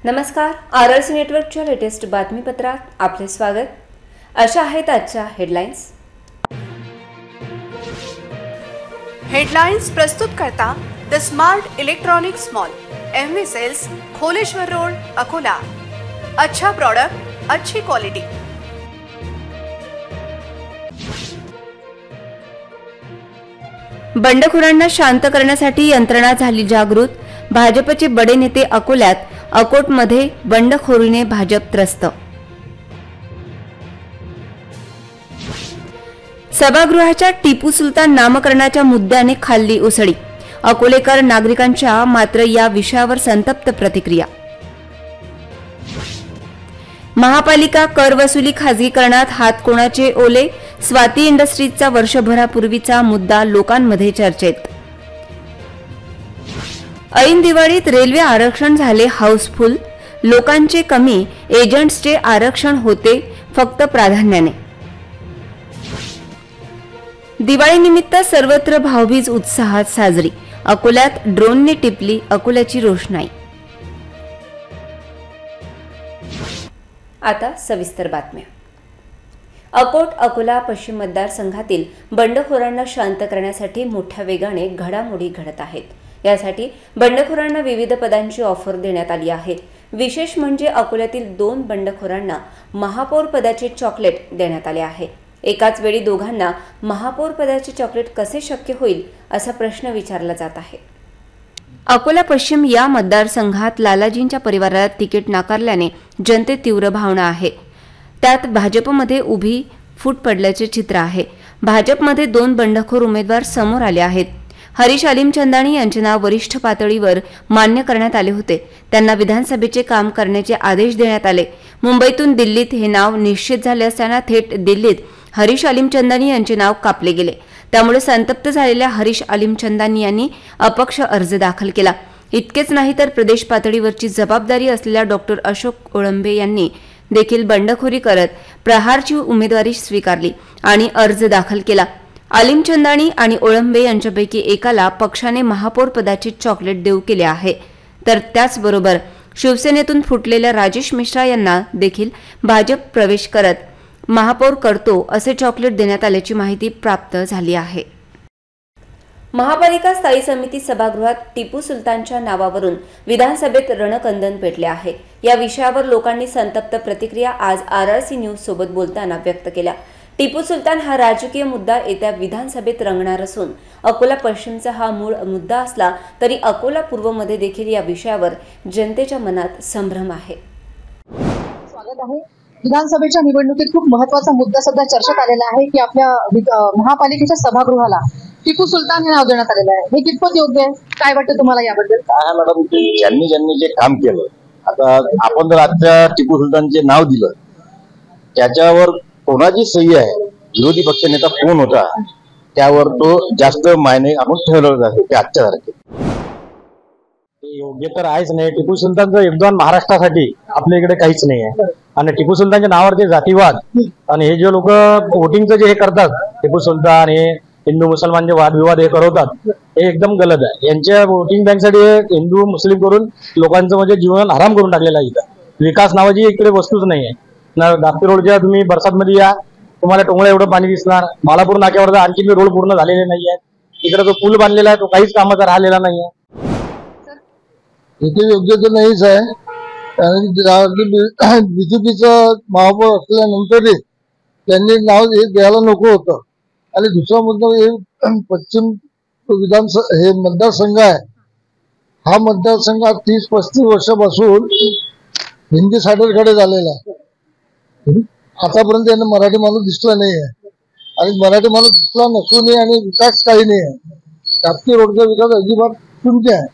नमस्कार, RRC नेटवर्कच्या latest बातमीपत्रात आपले स्वागत। अशा आहेत आजच्या हेडलाईन्स। हेडलाइन्स प्रस्तुत करता the smart electronics mall, MV sales, Kholeshwar road, Akola. अच्छा प्रोडक्ट, अच्छी क्वालिटी। बंडखोरांना शांत करण्यासाठी यंत्रणा झाली जागृत। भाजपचे बडे नेते अकोल्यात, अकोटमध्ये बंडखोरीने भाजप त्रस्त। सभागृहाच्या टिपू सुलतान नामकरणाच्या मुद्द्याने खाल्ली उसळी। अकोलेकर नागरिकांच्या मात्र या विषयावर संतप्त प्रतिक्रिया। महापालिका कर वसुली खासगीकरणात हात कोणाचे ओले? स्वाती इंडस्ट्रीजचा वर्षभरापूर्वीचा मुद्दा लोकांमध्ये चर्चेत। ऐन दिवाळीत रेल्वे आरक्षण झाले हाऊसफुल। लोकांचे कमी, एजंट्सचे आरक्षण होते फक्त प्राधान्याने। दिवाळीनिमित्त सर्वत्र भाऊबीज उत्साहात साजरी। अकोल्यात ड्रोनने टिपली अकोल्याची रोषणाई। आता सविस्तर बातम्या। अकोट अकोला पश्चिम मतदारसंघातील बंडखोरांना शांत करण्यासाठी मोठ्या वेगाने घडामोडी घडत आहेत। यासाठी बंडखोरांना विविध पदांची ऑफर देण्यात आली आहे। विशेष म्हणजे अकोल्यातील 2 बंडखोरांना महापौर पदाचे चॉकलेट देण्यात आले आहे। एकाच वेळी दोघांना महापौर पदाचे चॉकलेट कसे शक्य होईल असा प्रश्न विचारला जात आहे। अकोला पश्चिम या मतदारसंघात लालाजींच्या परिवाराला तिकीट नाकारल्याने जनतेत तीव्र भावना आहे। त्यात भाजपमध्ये उभी फूट पडल्याचे चित्र आहे। भाजपमध्ये 2 बंडखोर उमेदवार समोर आले आहेत। हरीश अलीमचंदानी यांचे नाव वरिष्ठ पातळीवर मान्य करण्यात आले होते। त्यांना विधानसभेचे काम करण्याचे आदेश देण्यात आले। मुंबईतून दिल्लीत हे नाव निश्चित झाले असताना थेट दिल्लीत हरीश अलीमचंदानी यांचे नाव कापले गेले। त्यामुळे संतप्त झालेल्या हरीश अलीमचंदानी यांनी अपक्ष अर्ज दाखल केला। इतकेच नाही तर प्रदेश पातळीवरची जबाबदारी असलेल्या डॉक्टर अशोक ओळंबे यांनी देखील बंडखोरी करत प्रहारची उमेदवारी स्वीकारली आणि अर्ज दाखल केला। अलीमचंदानी आणि ओळंबे यांच्यापैकी एकाला पक्षाने महापौर पदाचे चॉकलेट देऊ केले आहे। तर त्याचबरोबर शिवसेनेतून फुटलेल्या राजेश मिश्रा यांना देखील भाजप प्रवेश करत महापौर करतो असे चॉकलेट देण्यात आल्याची माहिती प्राप्त झाली आहे। महापालिका स्थायी समिती सभागृहात टिपू सुलतानच्या नावावरून विधानसभेत रणकंदन पेटले आहे। या विषयावर लोकांनी संतप्त प्रतिक्रिया आज RRC न्यूज सोबत बोलताना व्यक्त केल्या। टिपू सुलतान हा राजकीय मुद्दा येत्या विधानसभेत रंगणार असून अकोला पश्चिमचा हा मूळ मुद्दा असला तरी अकोला पूर्वमध्ये देखील या विषयावर जनतेच्या मनात संभ्रम आहे। स्वागत आहे। विधानसभेच्या निवडणुकीत खूप महत्त्वाचा मुद्दा सध्या चर्चेत आलेला आहे की आपल्या महापालिकेच्या सभागृहाला टिपू सुलतान हे नाव देण्यात आलेलं आहे। हे कितपत योग्य आहे? काय वाटतं तुम्हाला याबद्दल? काय मॅडम, ज्यांनी जे काम केलं, आता आपण जर आजच्या टिपू सुलतानचे नाव दिलं, त्याच्यावर कोणाची सही आहे, विरोधी पक्षनेता कोण होता, त्यावर तो जास्त मायने आपण ठेवलं जाते ते आजच्या सारखे। योग्य तर आहेच नाही। टिपू सुलतानचं योगदान महाराष्ट्रासाठी आपल्या इकडे काहीच नाही आहे। आणि टिपू सुलतानच्या नावावर जे जातीवाद आणि हे जे लोक वोटिंगचं जे हे करतात, टिपू सुलतान हे हिंदू मुसलमान जे वादविवाद हे करवतात, हे एकदम गलत आहे। यांच्या वोटिंग बँकसाठी हिंदू मुस्लिम करून लोकांचं म्हणजे जीवन हराम करून टाकलेलं आहे। इथं विकास नावाची इकडे वस्तूच नाही आहे ना। दापी रोडच्या तुम्ही बरसातमध्ये या, तुम्हाला टोंगळ्या एवढं पाणी दिसणार। मालापूर नाक्यावर आणखी रोड पूर्ण झालेले नाही आहेत। इकडे जो पूल बांधलेला आहे तो काहीच कामाचा राहिलेला नाही आहे। इथे योग्य तर नाहीच आहे, कारण बीजेपीचं महापौर असल्यानंतरही त्यांनी नाव हे द्यायला नको होतं। आणि दुसरा मुद्दा हे पश्चिम हे मतदारसंघ आहे। हा मतदारसंघ 30-35 वर्षापासून हिंदी सायडरकडे झालेला आहे। आतापर्यंत त्यांना मराठी माणूस दिसला नाही आहे आणि मराठी माणूस दिसला नसूनही आणि विकास काही नाही आहे। ताप्ती रोडचा विकास अजिबात शून्य आहे।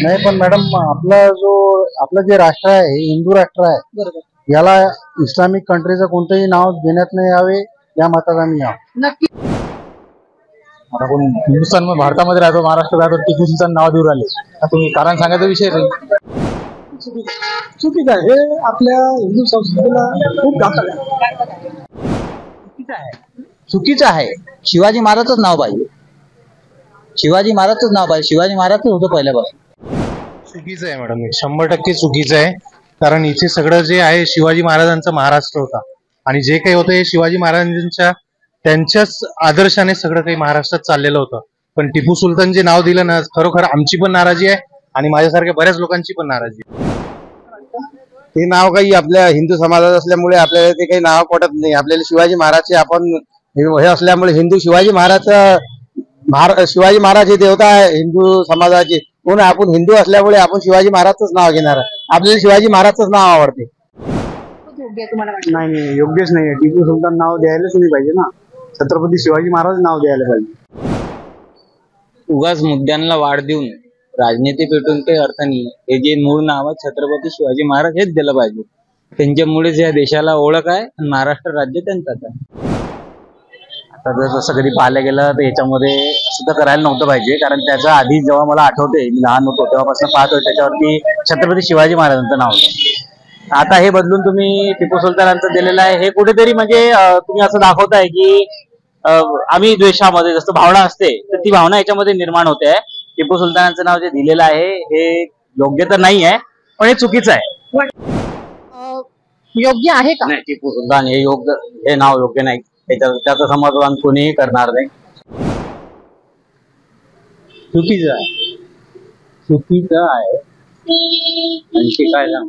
नाही पण मॅडम, आपलं जे राष्ट्र आहे हे हिंदू राष्ट्र आहे। याला इस्लामिक कंट्रीचं कोणतंही नाव देण्यात नाही यावे, या मतात आम्ही नक्की। आपण हिंदुस्थान भारतामध्ये राहतो, महाराष्ट्रात राहतो, टिपू सुलतान नाव देऊ राहिले। तुम्ही कारण सांगायचा विषय नाही। चुकीचं आहे हे, आपल्या हिंदू संस्कृतीला खूप घातक आहे। चुकीचं आहे। शिवाजी महाराजच नाव पाहिजे, शिवाजी महाराजच नाव पाहिजे। शिवाजी महाराजच होतं पहिल्यापासून। चुकीचं आहे मॅडम, 100% चुकीचं आहे. कारण इथे सगळं जे आहे शिवाजी महाराजांचा महाराष्ट्र होता आणि जे काही होतं हे शिवाजी महाराजांच्या त्यांच्याच आदर्शाने सगळं काही महाराष्ट्रात चाललेलं होतं. पण टिपू सुलतान जे नाव दिलं ना, खरोखर आमची पण नाराजी आहे आणि माझ्यासारख्या बऱ्याच लोकांची पण नाराजी आहे. हे नाव काही आपल्या हिंदू समाजात असल्यामुळे आपल्याला ते काही नाव पटत नाही. आपल्याला शिवाजी महाराजचे आपण हे असल्यामुळे हिंदू शिवाजी महाराज हे देवता आहे हिंदू समाजाचे, म्हणून आपण हिंदू असल्यामुळे आपण शिवाजी महाराजच नाव घेणार. आपल्याला शिवाजी महाराजच नाव आवडते. नाही, योग्यच नाही. टिपू सुलतान नाव द्यायलाच नाही पाहिजे ना, छत्रपती शिवाजी महाराज नाव द्यायला पाहिजे. उगाच मुद्द्यांना वाढ देऊन राजनीती पेटून काही अर्थ नाही. हे जे मूळ नाव आहे छत्रपती शिवाजी महाराज हेच दिलं पाहिजे. त्यांच्यामुळेच या देशाला ओळख आहे, महाराष्ट्र राज्य त्यांचाच आहे. आता जर तसं कधी पाहायला गेलं तर याच्यामध्ये सुद्धा करायला नव्हतं पाहिजे. कारण त्याच्या आधी जेव्हा मला आठवते, मी लहान होतो तेव्हापासून पाहतोय त्याच्यावरती छत्रपती शिवाजी महाराजांचं नाव होतं. आता हे बदलून तुम्ही टिपू सुलतानांचं दिलेलं आहे. हे कुठेतरी म्हणजे तुम्ही असं दाखवताय की आम्ही द्वेषामध्ये जसं भावना असते तर ती भावना याच्यामध्ये निर्माण होते. टिपू सुलतानांचं नाव जे दिलेलं आहे हे योग्य तर नाही आहे, पण हे चुकीचं आहे. योग्य आहे का? नाही, टिपू सुलतान हे नाव योग्य नाही. त्याचं समाधान कोणीही करणार नाही. चुकीचं आहे. आणखी काय सांग?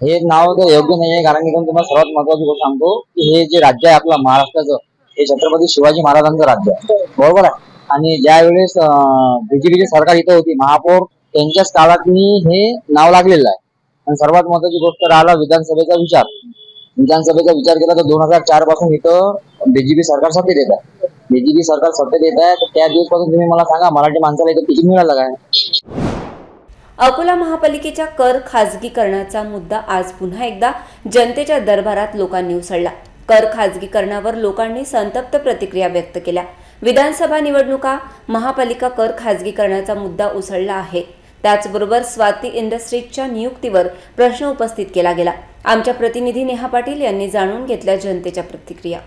हे नाव तर योग्य नाही आहे. कारण की तुम्हाला सर्वात महत्वाची गोष्ट सांगतो की हे जे राज्य आहे आपलं महाराष्ट्राचं, हे छत्रपती शिवाजी महाराजांचं राज्य आहे, बरोबर आहे. आणि ज्या वेळेस बीजेपीची सरकार इथं होती, महापौर त्यांच्याच काळात हे नाव लागलेलं आहे. आणि सर्वात महत्वाची गोष्ट राहिला विधानसभेचा विचार केला तर 2004 पासून इथं बीजेपी सरकार सत्तेत येत आहे. बीजेपी सरकार सत्तेत येत आहे तर त्या दिवसपासून तुम्ही मला सांगा मराठी माणसाला इथं तिकीट मिळालं काय? अकोला महापालिकेच्या कर खाजगीकरणाचा मुद्दा आज पुन्हा एकदा जनतेच्या दरबारात लोकांनी उसळला. कर खाजगीकरणावर लोकांनी संतप्त प्रतिक्रिया व्यक्त केल्या. विधानसभा निवडणुका, महापालिका कर खाजगीकरणाचा मुद्दा उसळला आहे. त्याचबरोबर स्वाती इंडस्ट्रीजच्या नियुक्तीवर प्रश्न उपस्थित केला गेला. आमच्या प्रतिनिधी नेहा पाटील यांनी जाणून घेतल्या जनतेच्या प्रतिक्रिया.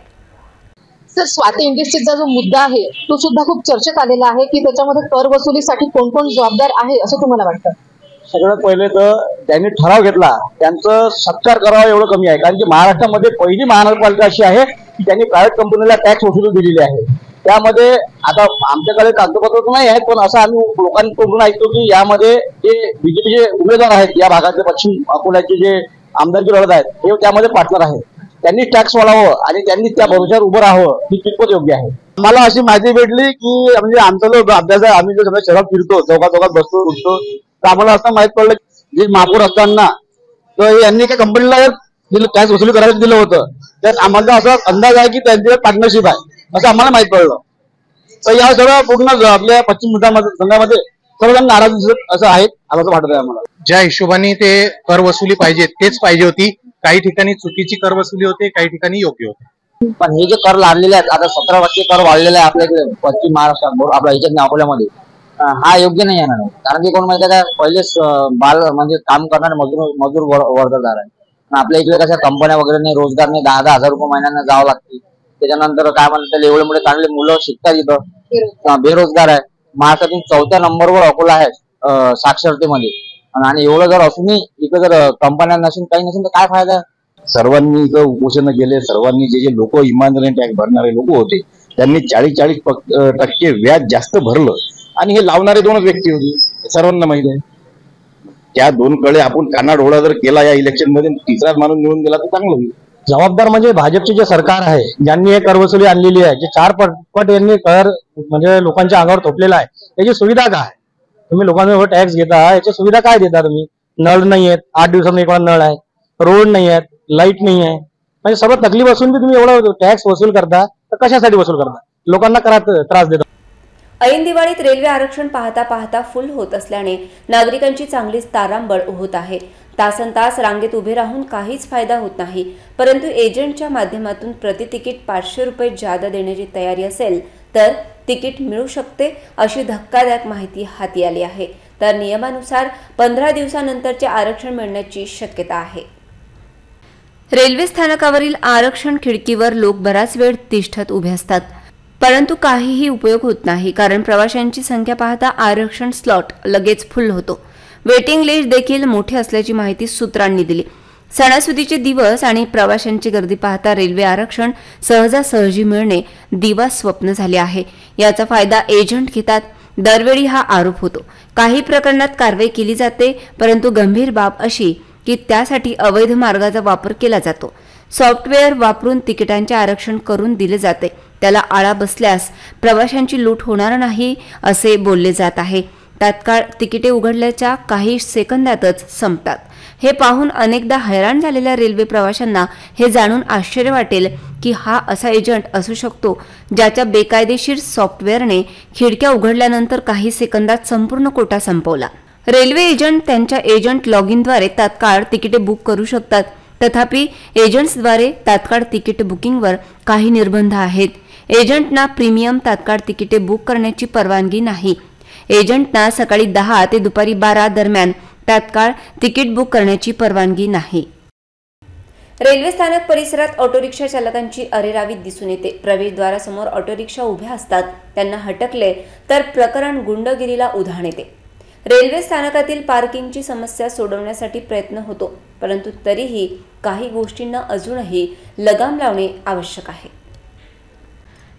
सर, स्वाती इंडस्ट्रीजचा जो मुद्दा आहे तो सुद्धा खूप चर्चेत आलेला आहे की त्याच्यामध्ये कर वसुलीसाठी कोण कोण जबाबदार आहे असं तुम्हाला वाटतं? सगळ्यात पहिले तर त्यांनी ठराव घेतला, त्यांचं सत्कार करावा एवढं कमी आहे. कारण की महाराष्ट्रामध्ये पहिली महानगरपालिका अशी आहे की त्यांनी प्रायव्हेट कंपनीला टॅक्स वसुली दिलेली आहे. त्यामध्ये आता आमच्याकडे कागदपत्र तर नाही आहेत, पण असं आम्ही लोकांकडून ऐकतो की यामध्ये जे बीजेपीचे उमेदवार आहेत या भागाचे, पश्चिम अकोल्याचे जे आमदारकी लढत आहेत, हे त्यामध्ये पार्टनर आहेत. त्यांनी टॅक्स वाढावं आणि त्यांनी त्या भरोश्यावर उभं राहावं ही कितपत योग्य आहे. मला अशी माहिती भेटली की म्हणजे आमचा जो अभ्यास आहे, आम्ही जो सगळं शहरात फिरतो, चौकात बसतो उठतो, तर आम्हाला असं माहित पडलं की जे महापौर असताना तर यांनी एका कंपनीला टॅक्स वसुली करायला दिलं होतं. त्यात आम्हाला असा अंदाज आहे की त्यांची पार्टनरशिप आहे असं आम्हाला माहित पडलं. तर या सगळं पूर्ण आपल्या पश्चिम मतदारसंघामध्ये सर्वजण नाराज असं आहेत असं वाटत आहे आम्हाला. ज्या हिशोबाने ते कर वसुली पाहिजे तेच पाहिजे होती. काही ठिकाणी चुकीची कर वसुली होते, काही ठिकाणी योग्य होते. पण हे जे कर लादलेले आहेत, आता 17% कर वाढलेले आहे आपल्या इकडे पश्चिम महाराष्ट्रात, आपल्या ह्याच्यात अकोल्यामध्ये, हा योग्य नाही आहे. कारण की कोण माहिती आहे का, पहिलेच म्हणजे काम करणारे मजूर वर्गदार आहे. आपल्या इकडे कशा कंपन्या वगैरे नाही, रोजगार नाही, 10,000 हजार रुपये महिन्यानं जावं लागते. त्याच्यानंतर काय म्हणतात एवढे मोठे चांगले मुलं शिकतात इथं, बेरोजगार आहे. महाराष्ट्रातील 4थ्या नंबरवर अकोला आहे साक्षरतेमध्ये. आणि एवढं जर असूनही इथं जर कंपन्या नसून काही नसून तर काय फायदा आहे? सर्वांनी इथं उपोषण केले. सर्वांनी जे लोक इमानदारीने टॅक्स भरणारे लोक होते त्यांनी 40% व्याज जास्त भरलं आणि हे लावणारे दोनच व्यक्ती होते, सर्वांना माहित आहे. त्या दोनकडे आपण कानाडोळा जर केला या इलेक्शन मध्ये, तिसराच माणूस निवडून गेला तर चांगलं होईल. जबाबदार म्हणजे भाजपचे जे सरकार आहे, ज्यांनी हे करवसुली आणलेली आहे, जे 4 पट यांनी कर म्हणजे लोकांच्या अंगावर थोपलेला आहे, याची सुविधा काय? तुम्ही लोकांवर टॅक्स घेता, याची सुविधा काय देता तुम्ही? नळ नाही आहेत, 8 दिवसांनी एक नळ आहे, रोड नाही आहेत, लाईट नाही आहे, म्हणजे सगळं तकलीफ असून बी तुम्ही एवढा टॅक्स वसूल करता तर कशासाठी वसूल करता? लोकांना त्रास देता. ऐन दिवाळीत रेल्वे आरक्षण पाहता पाहता फुल होत असल्याने नागरिकांची चांगलीच तारांबळ होत आहे. तासनतास रांगेत उभे राहून काहीच फायदा होत नाही. परंतु एजंटच्या माध्यमातून प्रति तिकीट 500 रुपये जादा देण्याची तयारी असेल तर तिकीट मिळू शकते, अशी धक्कादायक माहिती हाती आली आहे. तर नियमानुसार 15 दिवसानंतरचे आरक्षण मिळण्याची शक्यता आहे. रेल्वे स्थानकावरील आरक्षण खिडकीवर लोक बराच वेळ तिष्ठत उभे असतात. परंतु काहीही उपयोग होत नाही, कारण प्रवाशांची संख्या पाहता आरक्षण स्लॉट लगेच फुल होतो. वेटिंग लिस्ट देखील मोठी असल्याची माहिती सूत्रांनी दिली. सणासुदीचे दिवस आणि प्रवाशांची गर्दी पाहता रेल्वे आरक्षण सहजासहजी मिळणे दिवा स्वप्न झाले आहे. याचा फायदा एजंट घेतात. दरवेळी हा आरोप होतो. काही प्रकरणात कारवाई केली जाते, परंतु गंभीर बाब अशी की त्यासाठी अवैध मार्गाचा वापर केला जातो. सॉफ्टवेअर वापरून तिकिटांचे आरक्षण करून दिले जाते. त्याला आळा बसल्यास प्रवाशांची लूट होणार नाही असे बोलले जात आहे. तात्काळ तिकिटे उघडल्याच्या काही सेकंदातच संपतात. हे पाहून अनेकदा हैराण झालेल्या रेल्वे प्रवाशांना हे जाणून आश्चर्य वाटेल की हा असा एजंट असू शकतो ज्याच्या बेकायदेशीर सॉफ्टवेअरने खिडक्या उघडल्यानंतर काही सेकंदात संपूर्ण कोटा संपवला. रेल्वे एजंट त्यांच्या एजंट लॉग इनद्वारे तात्काळ तिकिटे बुक करू शकतात. तथापि एजंट्सद्वारे तात्काळ तिकीट बुकिंगवर काही निर्बंध आहेत. एजंटना प्रीमियम तात्काळ तिकिटे बुक करण्याची परवानगी नाही. एजंटना सकाळी 10 ते दुपारी 12 दरम्यान तात्काळ तिकीट बुक करण्याची परवानगी नाही. रेल्वे स्थानक परिसरात ऑटो रिक्षा चालकांची अरेरावी दिसून येते. प्रवेशद्वारासमोर ऑटो रिक्षा उभ्या असतात. त्यांना हटकले तर प्रकरण गुंडगिरीला उधाण येते. रेल्वे स्थानकातील पार्किंगची समस्या सोडवण्यासाठी प्रयत्न होतो, परंतु तरीही काही गोष्टींना अजूनही लगाम लावणे आवश्यक आहे.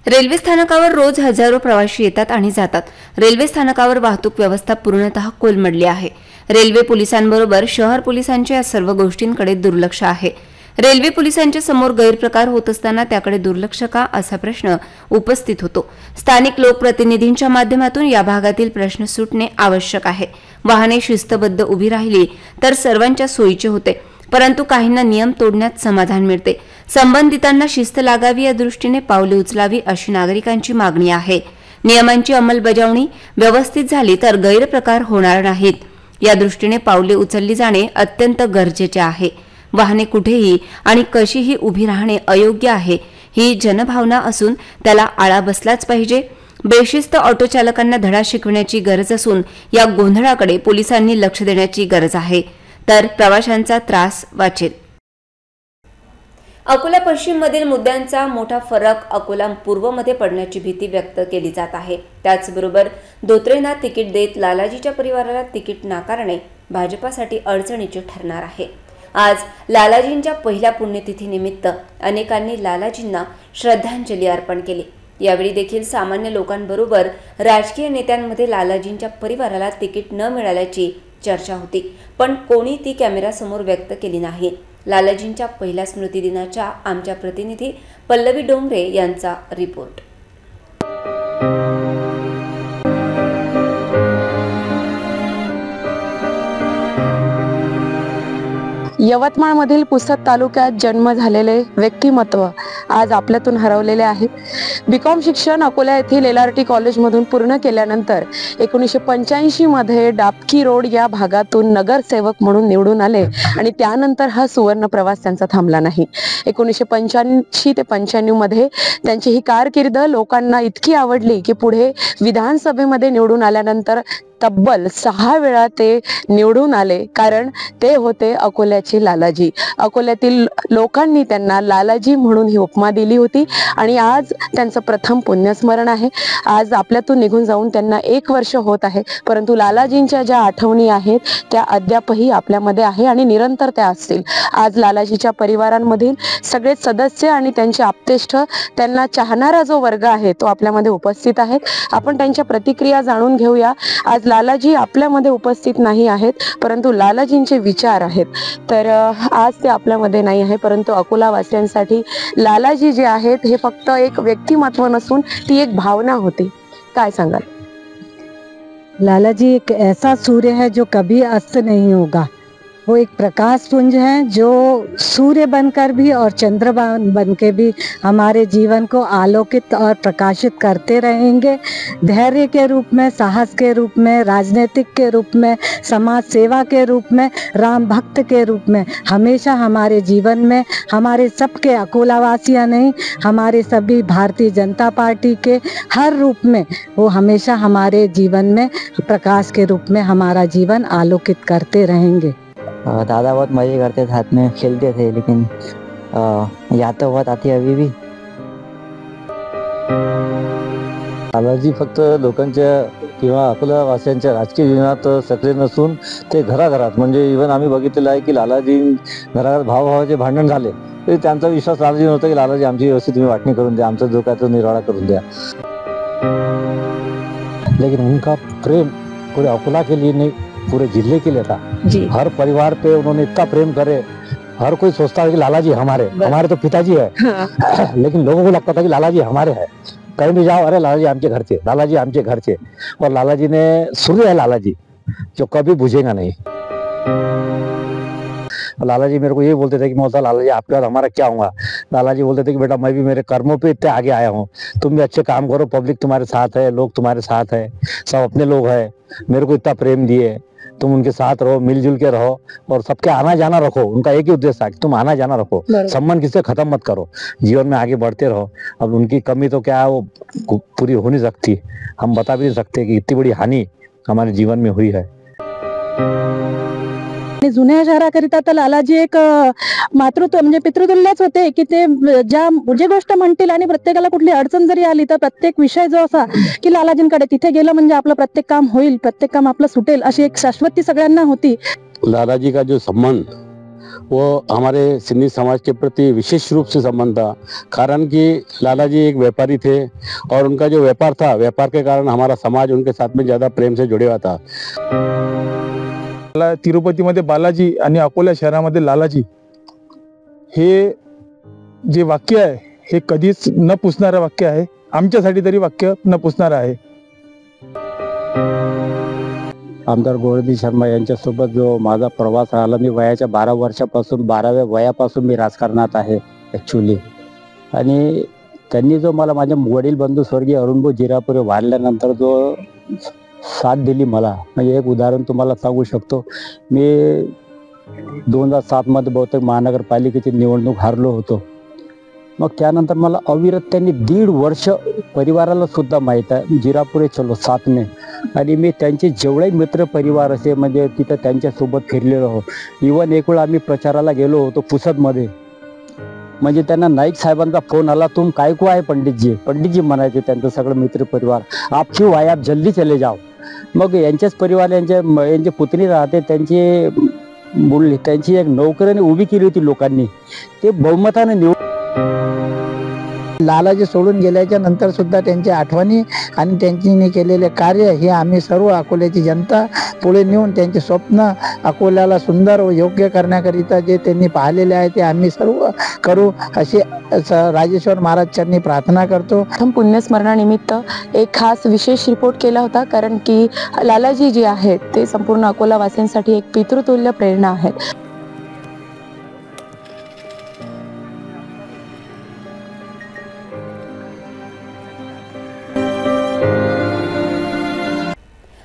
रेल्वे स्थानकावर रोज हजारो प्रवासी येतात आणि जातात. रेल्वे स्थानकावर वाहतूक व्यवस्था पूर्णतः कोलमडली आहे. रेल्वे पोलिसांबरोबर शहर पोलिसांच्या या सर्व गोष्टींकडे दुर्लक्ष आहे. रेल्वे पोलिसांच्या समोर गैरप्रकार होत असताना त्याकडे दुर्लक्ष का असा प्रश्न उपस्थित होतो. स्थानिक लोकप्रतिनिधींच्या माध्यमातून या भागातील प्रश्न सुटणे आवश्यक आहे. वाहने शिस्तबद्ध उभी राहिली तर सर्वांच्या सोयीचे होते, परंतु काहींना नियम तोडण्यात समाधान मिळते. संबंधितांना शिस्त लागावी या दृष्टीने पावले उचलावी अशी नागरिकांची मागणी आहे. नियमांची अंमलबजावणी व्यवस्थित झाली तर गैरप्रकार होणार नाहीत. या दृष्टीने पावले उचलली जाणे अत्यंत गरजेचे आहे. वाहने कुठेही आणि कशीही उभी राहणे अयोग्य आहे. ही जनभावना असून त्याला आळा बसलाच पाहिजे. बेशिस्त ऑटो चालकांना धडा शिकवण्याची गरज असून या गोंधळाकडे पोलिसांनी लक्ष देण्याची गरज आहे, तर प्रवाशांचा त्रास वाचेल. अकोला पश्चिम मधील मुद्द्यांचा मोठा फरक अकोला पूर्वमध्ये पडण्याची भीती व्यक्त केली जात आहे. त्याचबरोबर धोत्रेंना तिकीट देत लालाजीच्या परिवाराला तिकीट नाकारणे भाजपासाठी अडचणीचे ठरणार आहे. आज लालाजींच्या पहिल्या पुण्यतिथीनिमित्त अनेकांनी लालाजींना श्रद्धांजली अर्पण केली. यावेळी देखील सामान्य लोकांबरोबर राजकीय नेत्यांमध्ये लालाजींच्या परिवाराला तिकीट न मिळाल्याची चर्चा होती, पण कोणी ती कॅमेऱ्यासमोर व्यक्त केली नाही. लालाजींच्या पहिल्या स्मृतिदिनाच्या आमच्या प्रतिनिधी पल्लवी डोंगरे यांचा रिपोर्ट. यवतमाळमधील पुसद तालुक्यात जन्म झालेले व्यक्तिमत्व आज आपल्यातून हरवलेले आहेत. बीकॉम शिक्षण अकोला येथील LRT कॉलेजमधून पूर्ण केल्यानंतर 1985 मध्ये डाबकी रोड या भागातून नगरसेवक म्हणून निवडून आले आणि त्यानंतर हा सुवर्ण प्रवास त्यांचा थांबला नाही. 1985 ते 95 मध्ये त्यांची ही कारकीर्द लोकांना इतकी आवडली की पुढे विधानसभेमध्ये निवडून आल्यानंतर तब्बल 6 वेळा ते निवडून आले, कारण ते होते अकोल्याचे लालाजी. अकोल्यातील लोकांनी त्यांना लालाजी म्हणून ही उपमा दिली होती आणि आज त्यांचं प्रथम पुण्यस्मरण आहे. आज आपल्यातून निघून जाऊन त्यांना 1 वर्ष होत आहे, परंतु लालाजींच्या ज्या आठवणी आहेत त्या अद्यापही आपल्यामध्ये आहे आणि निरंतर त्या असतील. आज लालाजीच्या परिवारांमधील सगळे सदस्य आणि त्यांचे आप्तेष्ट, त्यांना चाहणारा जो वर्ग आहे तो आपल्यामध्ये उपस्थित आहेत. आपण त्यांच्या प्रतिक्रिया जाणून घेऊया. आज लालाजी आपल्यामध्ये उपस्थित नाही आहेत, परंतु लालाजींचे विचार आहेत. तर आज ते आपल्यामध्ये नाही आहे, परंतु अकोलावासियांसाठी लालाजी जे आहेत हे फक्त एक व्यक्तिमत्व नसून ती एक भावना होती. काय सांगाल? लालाजी एक ऐसा सूर्य है जो कभी अस्त नहीं होगा. वो एक प्रकाश पुंज है जो सूर्य बनकर भी और चंद्रमा बनकर भी हमारे जीवन को आलोकित और प्रकाशित करते रहेंगे. धैर्य के रूप में, साहस के रूप में, राजनीतिक के रूप में, समाज सेवा के रूप में, राम भक्त के रूप में हमेशा हमारे जीवन में, हमारे सबके अकोलावासियाँ नहीं, हमारे सभी भारतीय जनता पार्टी के हर रूप में वो हमेशा हमारे जीवन में प्रकाश के रूप में हमारा जीवन आलोकित करते रहेंगे. दादा बहुत मजे करते थे, साथ में खेलते थे, लेकिन याद तो बहुत आती है अभी भी. लालाजी फक्त लोकांच्या किंवा अकोला वासियांच्या राजकीय जीवनात सक्रिय नसून ते घराघरात, म्हणजे इव्हन आम्ही बघितलेलं आहे की लालाजी घराघरात भावाभावाचे भांडण झाले तरी त्यांचा विश्वास लालाजी नव्हता की लालाजी आमची व्यवस्थित तुम्ही वाटणी करून द्या, आमचा जो काय तो निर्वाळा करून द्या. लेकिन उनका प्रेम पूरे अकोला के लिए नहीं, पूरे जिले के लिए था. हर परिवार पे उन्होंने इतना प्रेम करे. हर कोई सोचता है कि लालाजी हमारे तो पिताजी है, लेकिन लोगों को लगता था कि लालाजी हमारे हैं. कहीं भी जाओ, अरे लालाजी आमचे घरचे, लालाजी आमचे घरचे. और लालाजी ने सूर्य है लालाजी, जो कभी बुझेगा नहीं. लालाजी मेरे को ये बोलते थे कि मौसा लालाजी आपके बाद हमारा क्या होगा. लालाजी बोलते थे कि बेटा मैं भी मेरे कर्मों पे इतने आगे आया हूँ, तुम भी अच्छे काम करो, पब्लिक तुम्हारे साथ है, लोग तुम्हारे साथ है, सब अपने लोग है, मेरे को इतना प्रेम दिए, तुम उनके साथ रहो, मिलजुल के रहो और सबके आना जाना रखो. उनका एक ही उद्देश्य था कि तुम आना जाना रखो, संबंध किससे खत्म मत करो, जीवन में आगे बढ़ते रहो. अब उनकी कमी तो क्या है, वो पूरी हो नहीं सकती, हम बता भी नहीं सकते कि इतनी बड़ी हानि हमारे जीवन में हुई है. जुन्या शहराकरिता तर लालाजी एक मातृत्व म्हणजे पितृतुल्यच होते की ते जे गोष्ट म्हणतील आणि प्रत्येकाला कुठली अडचण जरी आली तर प्रत्येक विषय जो असा की लालाजींकडे तिथे गेलं म्हणजे आपलं प्रत्येक काम होईल, प्रत्येक काम आपलं सुटेल, अशी एक शाश्वती सगळ्यांना होती. लालाजी का जो संबंध वो हमारे सिंधी समाज के प्रति विशेष रूप से संबंध था, कारण कि लालाजी एक व्यापारी थे और उनका जो व्यापार था, व्यापार के कारण हमारा समाज उनके साथ में ज़्यादा प्रेम से जुड़े हुआ था. तिरुपतीमध्ये बालाजी आणि अकोला शहरामध्ये लालाजी हे जे वाक्य आहे हे कधीच न पुसणारं वाक्य आहे, आमच्यासाठी तरी वाक्य न पुसणारं आहे. आमदार गोवर्धन शर्मा यांच्यासोबत जो माझा प्रवास राहिला, मी वयाच्या 12 वर्षापासून 12व्या वयापासून मी राजकारणात आहे ॲक्च्युली. आणि त्यांनी जो मला माझे वडील बंधू स्वर्गीय अरुणभाऊ जिरापुरे वारल्यानंतर जो साथ दिली मला, म्हणजे एक उदाहरण तुम्हाला सांगू शकतो. मी 2007 मध्ये बहुतेक महानगरपालिकेची निवडणूक हारलो होतो. मग त्यानंतर मला अविरत त्यांनी 1.5 वर्ष, परिवाराला सुद्धा माहीत आहे, जिरापुरे चलो साथ में, आणि मी त्यांचे जेवढे मित्र परिवार असे म्हणजे तिथं त्यांच्यासोबत फिरलेलो हो. इव्हन एक वेळ आम्ही प्रचाराला गेलो होतो पुसदमध्ये, म्हणजे त्यांना नाईक साहेबांचा फोन आला, तुम काय को आहे पंडितजी. पंडितजी म्हणायचे त्यांचं सगळं मित्र परिवार, आप क्यों आए, आप जल्दी चले जाओ. मग यांच्याच परिवार, यांचे पुतणी राहते, त्यांची एक नोकरीने उभी केली होती लोकांनी, ते बहुमताने निवडून. लालाजी सोडून गेल्याच्या नंतर सुद्धा त्यांच्या आठवणी आणि त्यांनी केलेले कार्य हे आम्ही सर्व अकोल्याची जनता पुढे नेऊन त्यांचे स्वप्न अकोल्याला सुंदर व योग्य करण्याकरिता जे त्यांनी पाहिलेले आहे ते आम्ही सर्व करू अशी राजेश्वर महाराज चरणी प्रार्थना करतो. पुण्यस्मरणानिमित्त एक खास विशेष रिपोर्ट केला होता, कारण की लालाजी जे आहेत ते संपूर्ण अकोला वासियांसाठी एक पितृतुल्य प्रेरणा आहेत.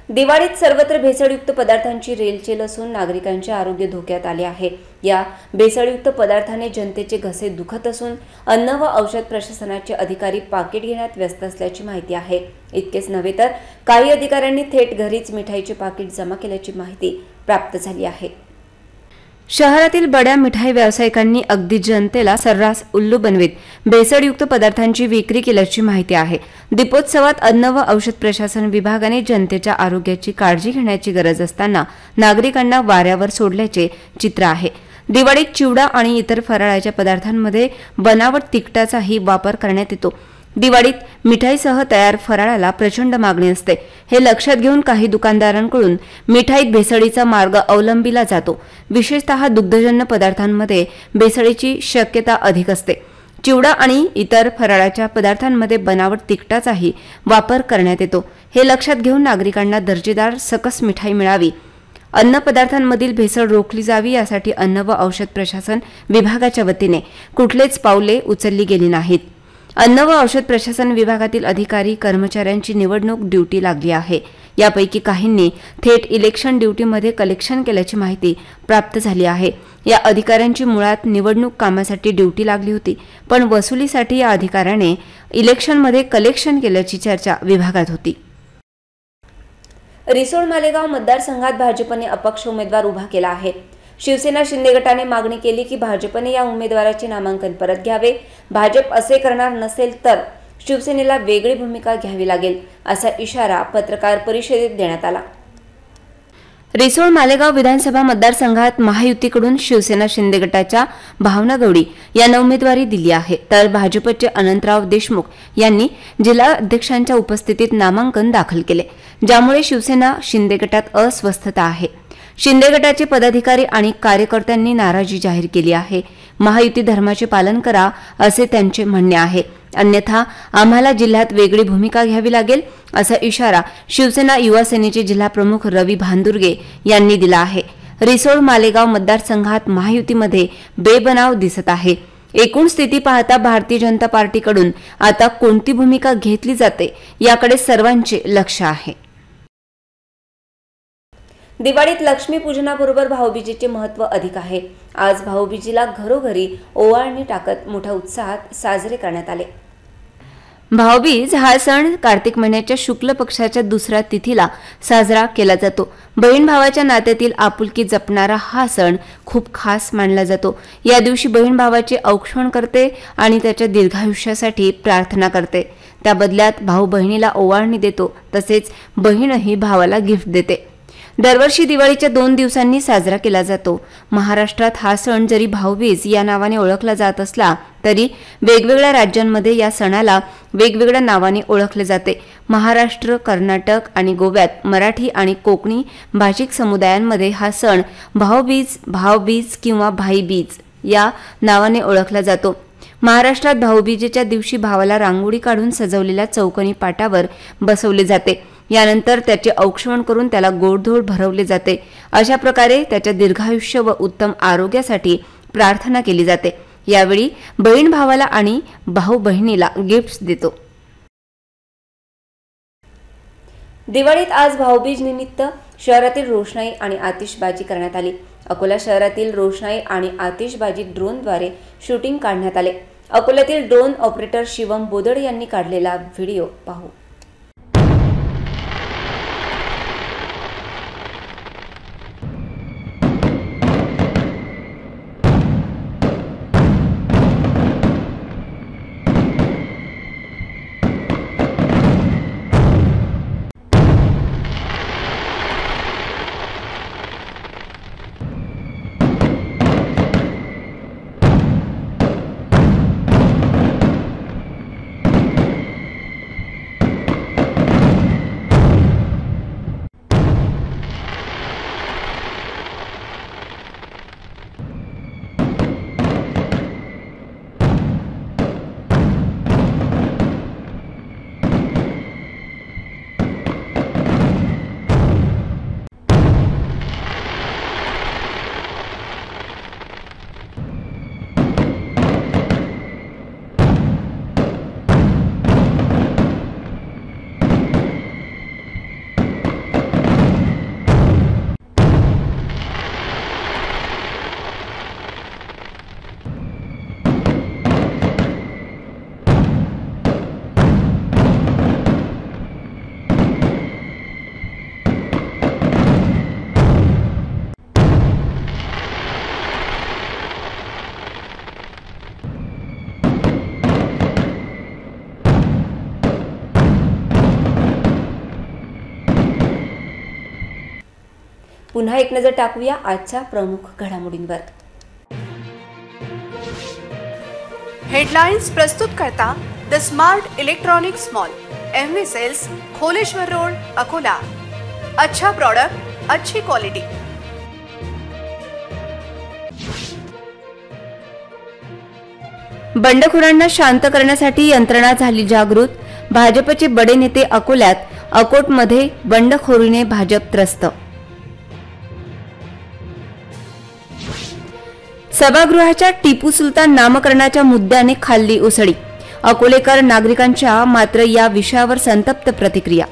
दिवाळीत सर्वत्र भेसळयुक्त पदार्थांची रेलचेल असून नागरिकांचे आरोग्य धोक्यात आले आहे. या भेसळयुक्त पदार्थाने जनतेचे घसे दुखत असून अन्न व औषध प्रशासनाचे अधिकारी पाकिट घेण्यात व्यस्त असल्याची माहिती आहे. इतकेच नव्हे तर काही अधिकाऱ्यांनी थेट घरीच मिठाईचे पाकिट जमा केल्याची माहिती प्राप्त झाली आहे. शहरातील बड्या मिठाई व्यावसायिकांनी अगदी जनतेला सर्रास उल्लू बनवीत भेसळयुक्त पदार्थांची विक्री केल्याची माहिती आहे. दीपोत्सवात अन्न व औषध प्रशासन विभागाने जनतेच्या आरोग्याची काळजी घेण्याची गरज असताना नागरिकांना वाऱ्यावर सोडल्याचे चित्र आहे. दिवाळीत चिवडा आणि इतर फराळाच्या पदार्थांमध्ये बनावट तिखटाचाही वापर करण्यात येतो. दिवाळीत मिठाईसह तयार फराळाला प्रचंड मागणी असते. हे लक्षात घेऊन काही दुकानदारांकडून मिठाईत भेसळीचा मार्ग अवलंबिला जातो. विशेषतः दुग्धजन्य पदार्थांमध्ये भेसळीची शक्यता अधिक असते. चिवडा आणि इतर फराळाच्या पदार्थांमध्ये बनावट तिखटाचाही वापर करण्यात येतो. हे लक्षात घेऊन नागरिकांना दर्जेदार सकस मिठाई मिळावी, अन्न पदार्थांमधील भेसळ रोखली जावी यासाठी अन्न व औषध प्रशासन विभागाच्या वतीने कुठलेच पावले उचलली गेली नाहीत. अन्न व औषध प्रशासन विभागातील अधिकारी कर्मचाऱ्यांची निवडणूक ड्युटी लागली आहे. यापैकी काहींनी थेट इलेक्शन ड्युटीमध्ये कलेक्शन केल्याची माहिती प्राप्त झाली आहे. या अधिकाऱ्यांची मुळात निवडणूक कामासाठी ड्युटी लागली होती, पण वसुलीसाठी या अधिकाऱ्याने इलेक्शनमध्ये कलेक्शन केल्याची चर्चा विभागात होती. रिसोड मालेगाव मतदारसंघात भाजपने अपक्ष उमेदवार उभा केला आहे. शिवसेना शिंदे गटाने मागणी केली की भाजपने या उमेदवाराचे नामांकन परत घ्यावे. भाजप असे करणार नसेल तर शिवसेनेला वेगळी भूमिका घ्यावी लागेल असा इशारा पत्रकार परिषदेत देण्यात आला। रिसोड मालेगाव विधानसभा मतदारसंघात महायुतीकडून शिवसेना शिंदे गटाच्या भावना गवडी यांना उमेदवारी दिली आहे, तर भाजपचे अनंतराव देशमुख यांनी जिल्हा अध्यक्षांच्या उपस्थितीत नामांकन दाखल केले, ज्यामुळे शिवसेना शिंदे गटात अस्वस्थता आहे। शिंदे गटाचे पदाधिकारी आणि कार्यकर्त्यांनी नाराजी जाहीर केली आहे। महायुती धर्माचे पालन करा असे त्यांचे म्हणणे आहे, अन्यथा आम्हाला जिल्ह्यात वेगळी भूमिका घ्यावी लागेल असा इशारा शिवसेना युवा सेनेचे जिल्हा प्रमुख रवी भांदुर्गे यांनी दिला आहे। रिसोड मालेगाव मतदारसंघात महायुतीमध्ये बेबनाव दिसत आहे। एकूण स्थिती पाहता भारतीय जनता पार्टीकडून आता कोणती भूमिका घेतली जाते याकडे सर्वांचे लक्ष आहे। दिवाळीत लक्ष्मीपूजनाबरोबर भाऊबीजेचे महत्त्व अधिक आहे। आज भाऊबीजेला घरोघरी ओवाळणी टाकत मोठ्या उत्साहात साजरे करण्यात आले। भाऊबीज हा सण कार्तिक महिन्याच्या शुक्ल पक्षाच्या दुसऱ्या तिथीला साजरा केला जातो। बहीण भावाच्या नात्यातील आपुलकी जपणारा हा सण खूप खास मानला जातो। या दिवशी बहीण भावाचे औक्षण करते आणि त्याच्या दीर्घायुष्यासाठी प्रार्थना करते। त्या बदल्यात भाऊ बहिणीला ओवाळणी देतो, तसेच बहीणही भावाला गिफ्ट देते। दरवर्षी दिवाळीच्या 2 दिवसांनी साजरा केला जातो। महाराष्ट्रात हा सण जरी भाऊबीज या नावाने ओळखला जात असला तरी वेगवेगळ्या राज्यांमध्ये या सणाला वेगवेगळ्या नावाने ओळखले जाते। महाराष्ट्र, कर्नाटक आणि गोव्यात मराठी आणि कोकणी भाषिक समुदायांमध्ये हा सण भाऊबीज, भावबीज किंवा भाईबीज या नावाने ओळखला जातो। महाराष्ट्रात भाऊबीजेच्या दिवशी भावाला रांगोळी काढून सजवलेल्या चौकोनी पाटावर बसवले जाते। यानंतर त्याचे औक्षण करून त्याला गोडधोड भरवले जाते। अशा प्रकारे त्याच्या दीर्घायुष्य व उत्तम आरोग्यासाठी प्रार्थना केली जाते। यावेळी बहीण भावाला आणि भाऊ बहिणीला गिफ्ट्स देतो। दिवाळीत आज भाऊबीज निमित्त शहरातील रोषणाई आणि आतिषबाजी करण्यात आली। अकोला शहरातील रोषणाई आणि आतिषबाजी ड्रोनद्वारे शूटिंग काढण्यात आले। अकोल्यातील ड्रोन ऑपरेटर शिवम बोदड यांनी काढलेला व्हिडिओ पाहू। पुन्हा एक नजर टाकूया आजच्या प्रमुख घडामोडींवर। हेडलाइन्स प्रस्तुत करता the smart electronics mall, MV sales, Kholeshwar road, Akola. अच्छा प्रोडक्ट, अच्छी क्वालिटी। बंडखोरांना शांत करण्यासाठी यंत्रणा झाली जागृत। भाजपचे बडे नेते अकोल्यात, अकोटमध्ये बंडखोरीने भाजप त्रस्त। सभागृहाच्या टिपू सुलतान नामकरणाच्या मुद्द्याने खाल्ली उसळी। अकोलेकर नागरिकांच्या मात्र या विषयावर संतप्त प्रतिक्रिया।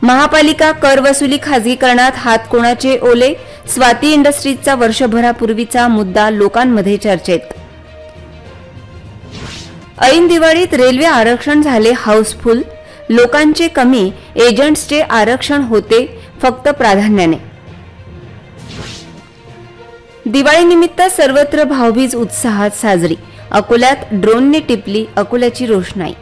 महापालिका कर वसुली खाजगीकरणात हात कोणाचे ओले, स्वाती इंडस्ट्रीजचा वर्षभरापूर्वीचा मुद्दा लोकांमध्ये चर्चेत। ऐन दिवाळीत रेल्वे आरक्षण झाले हाऊसफुल, लोकांचे कमी, एजंट्सचे आरक्षण होते फक्त प्राधान्याने। दिवाळीनिमित्त सर्वत्र भाऊबीज उत्साहात साजरी। अकोल्यात ड्रोनने टिपली अकोल्याची रोषणाई।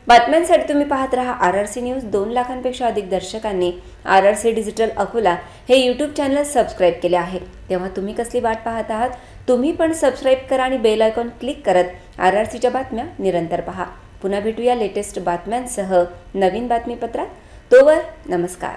बातम्यांसाठी तुम्ही पाहत रहा RRC न्यूज। 2 लाखांपेक्षा अधिक दर्शकांनी RRC डिजिटल अकोला हे यूट्यूब चॅनल सबस्क्राईब केले आहे, तेव्हा तुम्ही कसली वाट पाहत आहात? तुम्ही पण सबस्क्राईब करा आणि बेल आयकॉन क्लिक करत RRCच्या बातम्या निरंतर पहा। पुन्हा भेटूया लेटेस्ट बातम्यांसह नवीन बातमीपत्रात। तोवर नमस्कार।